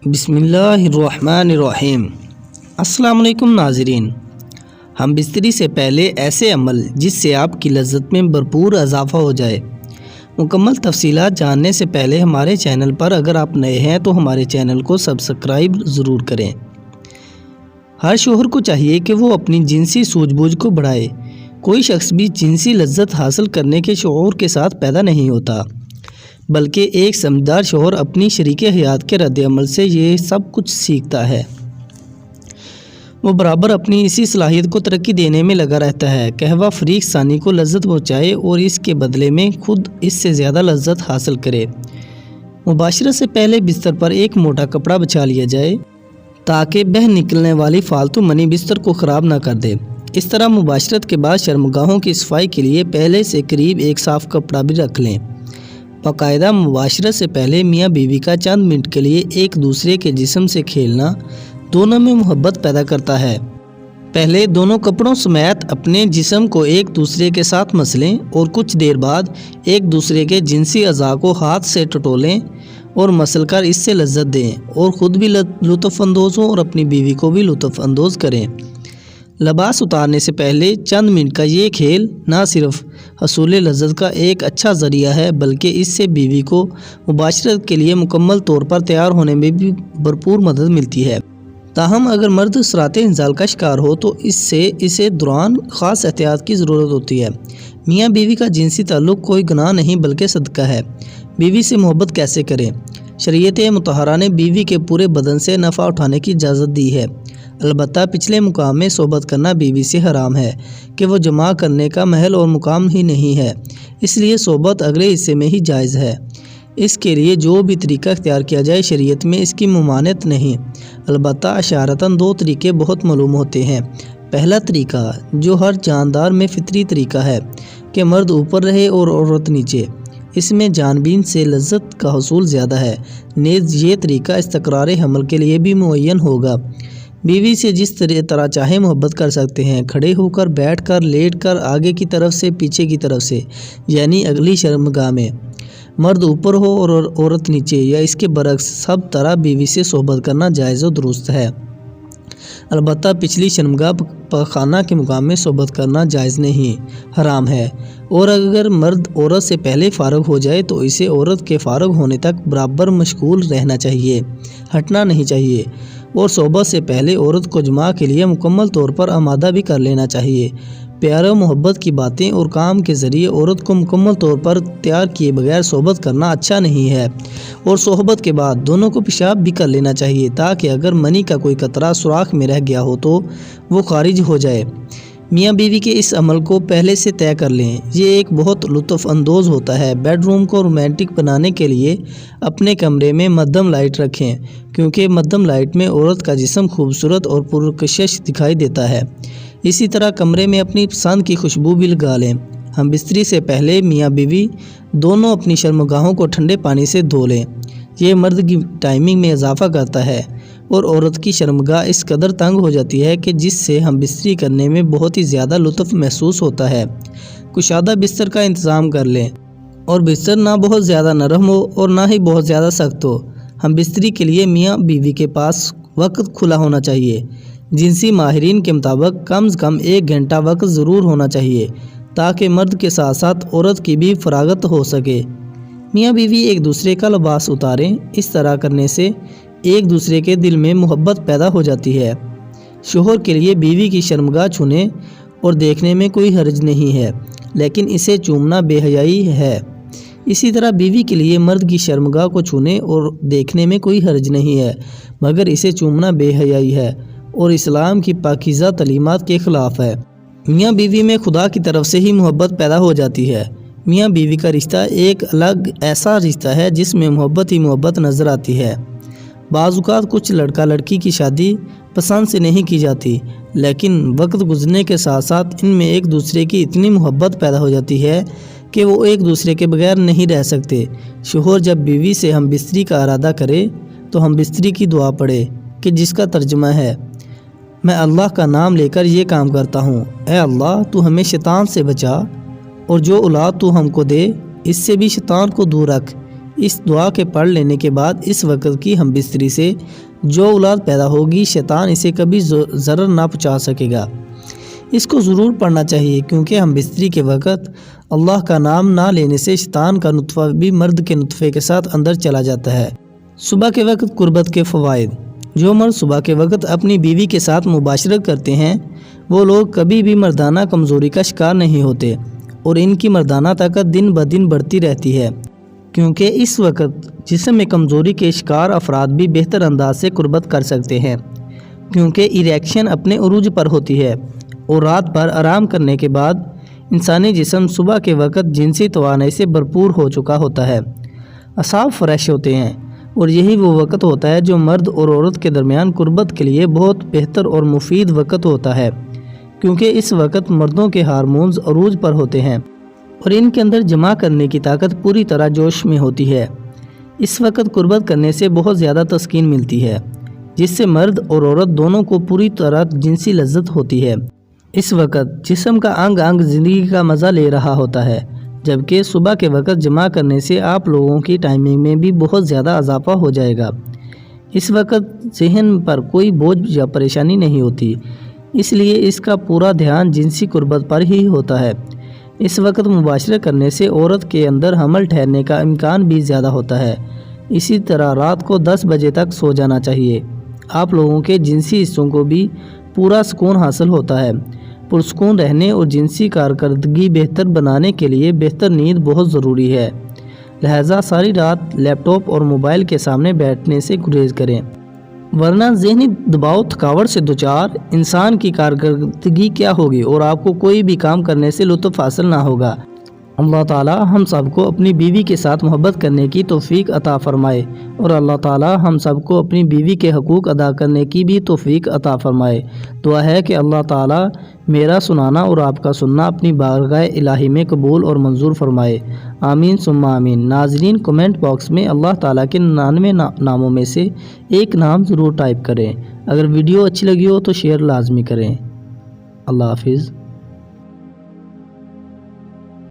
بسم اللہ الرحمن الرحیم۔ السلام علیکم ناظرین، ہم بستری سے پہلے ایسے عمل جس سے آپ کی لذت میں بھرپور اضافہ ہو جائے۔ مکمل تفصیلات جاننے سے پہلے ہمارے چینل پر اگر آپ نئے ہیں تو ہمارے چینل کو سبسکرائب ضرور کریں۔ ہر شوہر کو چاہیے کہ وہ اپنی جنسی سوجھ بوجھ کو بڑھائے۔ کوئی شخص بھی جنسی لذت حاصل کرنے کے شعور کے ساتھ پیدا نہیں ہوتا، بلکہ ایک سمجھدار شوہر اپنی شریک حیات کے رد عمل سے یہ سب کچھ سیکھتا ہے۔ وہ برابر اپنی اسی صلاحیت کو ترقی دینے میں لگا رہتا ہے کہ وہ فریق ثانی کو لذت پہنچائے اور اس کے بدلے میں خود اس سے زیادہ لذت حاصل کرے۔ مباشرت سے پہلے بستر پر ایک موٹا کپڑا بچھا لیا جائے تاکہ بہہ نکلنے والی فالتو منی بستر کو خراب نہ کر دے۔ اس طرح مباشرت کے بعد شرمگاہوں کی صفائی کے لیے پہلے سے قریب ایک صاف کپڑا بھی رکھ لیں۔ باقاعدہ مباشرت سے پہلے میاں بیوی کا چند منٹ کے لیے ایک دوسرے کے جسم سے کھیلنا دونوں میں محبت پیدا کرتا ہے۔ پہلے دونوں کپڑوں سمیت اپنے جسم کو ایک دوسرے کے ساتھ مسلیں اور کچھ دیر بعد ایک دوسرے کے جنسی اعضاء کو ہاتھ سے ٹٹولیں اور مسل کر اس سے لذت دیں اور خود بھی لطف اندوز ہوں اور اپنی بیوی کو بھی لطف اندوز کریں۔ لباس اتارنے سے پہلے چند منٹ کا یہ کھیل نہ صرف حصول لذت کا ایک اچھا ذریعہ ہے بلکہ اس سے بیوی کو مباشرت کے لیے مکمل طور پر تیار ہونے میں بھی بھرپور مدد ملتی ہے۔ تاہم اگر مرد صراط انزال کا شکار ہو تو اسے دوران خاص احتیاط کی ضرورت ہوتی ہے۔ میاں بیوی کا جنسی تعلق کوئی گناہ نہیں بلکہ صدقہ ہے۔ بیوی سے محبت کیسے کریں؟ شریعت مطہرہ نے بیوی کے پورے بدن سے نفع اٹھانے کی اجازت دی ہے، البتہ پچھلے مقام میں صحبت کرنا بیوی سے حرام ہے کہ وہ جماع کرنے کا محل اور مقام ہی نہیں ہے، اس لیے صحبت اگلے حصے میں ہی جائز ہے۔ اس کے لیے جو بھی طریقہ اختیار کیا جائے شریعت میں اس کی ممانعت نہیں، البتہ اشارتاً دو طریقے بہت معلوم ہوتے ہیں۔ پہلا طریقہ جو ہر جاندار میں فطری طریقہ ہے کہ مرد اوپر رہے اور عورت نیچے، اس میں جان بین سے لذت کا حصول زیادہ ہے، نیز یہ طریقہ استقرار حمل کے لیے بھی معین ہوگا۔ بیوی سے جس طرح چاہے محبت کر سکتے ہیں، کھڑے ہو کر، بیٹھ کر، لیٹ کر، آگے کی طرف سے، پیچھے کی طرف سے، یعنی اگلی شرمگاہ میں۔ مرد اوپر ہو اور عورت نیچے یا اس کے برعکس، سب طرح بیوی سے صحبت کرنا جائز و درست ہے، البتہ پچھلی شرمگاہ پاخانہ کے مقام میں صحبت کرنا جائز نہیں، حرام ہے۔ اور اگر مرد عورت سے پہلے فارغ ہو جائے تو اسے عورت کے فارغ ہونے تک برابر مشغول رہنا چاہیے، ہٹنا نہیں چاہیے، اور صحبت سے پہلے عورت کو جماع کے لیے مکمل طور پر آمادہ بھی کر لینا چاہیے۔ پیار و محبت کی باتیں اور کام کے ذریعے عورت کو مکمل طور پر تیار کیے بغیر صحبت کرنا اچھا نہیں ہے، اور صحبت کے بعد دونوں کو پیشاب بھی کر لینا چاہیے تاکہ اگر منی کا کوئی قطرہ سوراخ میں رہ گیا ہو تو وہ خارج ہو جائے۔ میاں بیوی کے اس عمل کو پہلے سے طے کر لیں، یہ ایک بہت لطف اندوز ہوتا ہے۔ بیڈ روم کو رومانٹک بنانے کے لیے اپنے کمرے میں مدھم لائٹ رکھیں، کیونکہ مدھم لائٹ میں عورت کا جسم خوبصورت اور پرکشش دکھائی دیتا ہے۔ اسی طرح کمرے میں اپنی پسند کی خوشبو بھی لگا لیں۔ ہم بستری سے پہلے میاں بیوی دونوں اپنی شرمگاہوں کو ٹھنڈے پانی سے دھو لیں، یہ مرد کی ٹائمنگ میں اضافہ کرتا ہے اور عورت کی شرمگاہ اس قدر تنگ ہو جاتی ہے کہ جس سے ہم بستری کرنے میں بہت ہی زیادہ لطف محسوس ہوتا ہے۔ کشادہ بستر کا انتظام کر لیں اور بستر نہ بہت زیادہ نرم ہو اور نہ ہی بہت زیادہ سخت ہو۔ ہم بستری کے لیے میاں بیوی کے پاس وقت کھلا ہونا چاہیے۔ جنسی ماہرین کے مطابق کم از کم 1 گھنٹہ وقت ضرور ہونا چاہیے تاکہ مرد کے ساتھ ساتھ عورت کی بھی فراغت ہو سکے۔ میاں بیوی ایک دوسرے کا لباس اتاریں، اس طرح کرنے سے ایک دوسرے کے دل میں محبت پیدا ہو جاتی ہے۔ شوہر کے لیے بیوی کی شرمگاہ چھونے اور دیکھنے میں کوئی حرج نہیں ہے، لیکن اسے چومنا بے حیائی ہے۔ اسی طرح بیوی کے لیے مرد کی شرمگاہ کو چھونے اور دیکھنے میں کوئی حرج نہیں ہے، مگر اسے چومنا بے حیائی ہے اور اسلام کی پاکیزہ تعلیمات کے خلاف ہے۔ میاں بیوی میں خدا کی طرف سے ہی محبت پیدا ہو جاتی ہے۔ میاں بیوی کا رشتہ ایک الگ ایسا رشتہ ہے جس میں محبت ہی محبت نظر آتی ہے۔ بعض اوقات کچھ لڑکا لڑکی کی شادی پسند سے نہیں کی جاتی، لیکن وقت گزرنے کے ساتھ ساتھ ان میں ایک دوسرے کی اتنی محبت پیدا ہو جاتی ہے کہ وہ ایک دوسرے کے بغیر نہیں رہ سکتے۔ شوہر جب بیوی سے ہم بستری کا ارادہ کرے تو ہم بستری کی دعا پڑھے کہ جس کا ترجمہ ہے: میں اللہ کا نام لے کر یہ کام کرتا ہوں، اے اللہ تو ہمیں شیطان سے بچا، اور جو اولاد تو ہم کو دے اس سے بھی شیطان کو دور رکھ، اس دعا کے پڑھ لینے کے بعد اس وقت کی ہم بستری سے جو اولاد پیدا ہوگی شیطان اسے کبھی ضرر نہ پہنچا سکے گا۔ اس کو ضرور پڑھنا چاہیے کیونکہ ہم بستری کے وقت اللہ کا نام نہ لینے سے شیطان کا نطفہ بھی مرد کے نطفے کے ساتھ اندر چلا جاتا ہے۔ صبح کے وقت قربت کے فوائد۔ جو مرد صبح کے وقت اپنی بیوی کے ساتھ مباشرت کرتے ہیں وہ لوگ کبھی بھی مردانہ کمزوری کا شکار نہیں ہوتے اور ان کی مردانہ طاقت دن بدن بڑھتی رہتی ہے، کیونکہ اس وقت جسم میں کمزوری کے شکار افراد بھی بہتر انداز سے قربت کر سکتے ہیں، کیونکہ ایریکشن اپنے عروج پر ہوتی ہے اور رات بھر آرام کرنے کے بعد انسانی جسم صبح کے وقت جنسی توانائی سے بھرپور ہو چکا ہوتا ہے، اعصاب فریش ہوتے ہیں، اور یہی وہ وقت ہوتا ہے جو مرد اور عورت کے درمیان قربت کے لیے بہت بہتر اور مفید وقت ہوتا ہے، کیونکہ اس وقت مردوں کے ہارمونز عروج پر ہوتے ہیں اور ان کے اندر جمع کرنے کی طاقت پوری طرح جوش میں ہوتی ہے۔ اس وقت قربت کرنے سے بہت زیادہ تسکین ملتی ہے، جس سے مرد اور عورت دونوں کو پوری طرح جنسی لذت ہوتی ہے۔ اس وقت جسم کا انگ انگ زندگی کا مزہ لے رہا ہوتا ہے، جبکہ صبح کے وقت جمع کرنے سے آپ لوگوں کی ٹائمنگ میں بھی بہت زیادہ اضافہ ہو جائے گا۔ اس وقت ذہن پر کوئی بوجھ یا پریشانی نہیں ہوتی، اس لیے اس کا پورا دھیان جنسی قربت پر ہی ہوتا ہے۔ اس وقت مباشرت کرنے سے عورت کے اندر حمل ٹھہرنے کا امکان بھی زیادہ ہوتا ہے۔ اسی طرح رات کو 10 بجے تک سو جانا چاہیے۔ آپ لوگوں کے جنسی حصوں کو بھی پورا سکون حاصل ہوتا ہے۔ پرسکون رہنے اور جنسی کارکردگی بہتر بنانے کے لیے بہتر نیند بہت ضروری ہے، لہٰذا ساری رات لیپ ٹاپ اور موبائل کے سامنے بیٹھنے سے گریز کریں، ورنہ ذہنی دباؤ تھکاوٹ سے دوچار انسان کی کارکردگی کیا ہوگی اور آپ کو کوئی بھی کام کرنے سے لطف حاصل نہ ہوگا۔ اللہ تعالی ہم سب کو اپنی بیوی کے ساتھ محبت کرنے کی توفیق عطا فرمائے اور اللہ تعالی ہم سب کو اپنی بیوی کے حقوق ادا کرنے کی بھی توفیق عطا فرمائے۔ دعا ہے کہ اللہ تعالی میرا سنانا اور آپ کا سننا اپنی بارگاہ الہی میں قبول اور منظور فرمائے، آمین ثم آمین۔ ناظرین کمنٹ باکس میں اللہ تعالیٰ کے 99 ناموں میں سے ایک نام ضرور ٹائپ کریں۔ اگر ویڈیو اچھی لگی ہو تو شیئر لازمی کریں۔ اللہ حافظ۔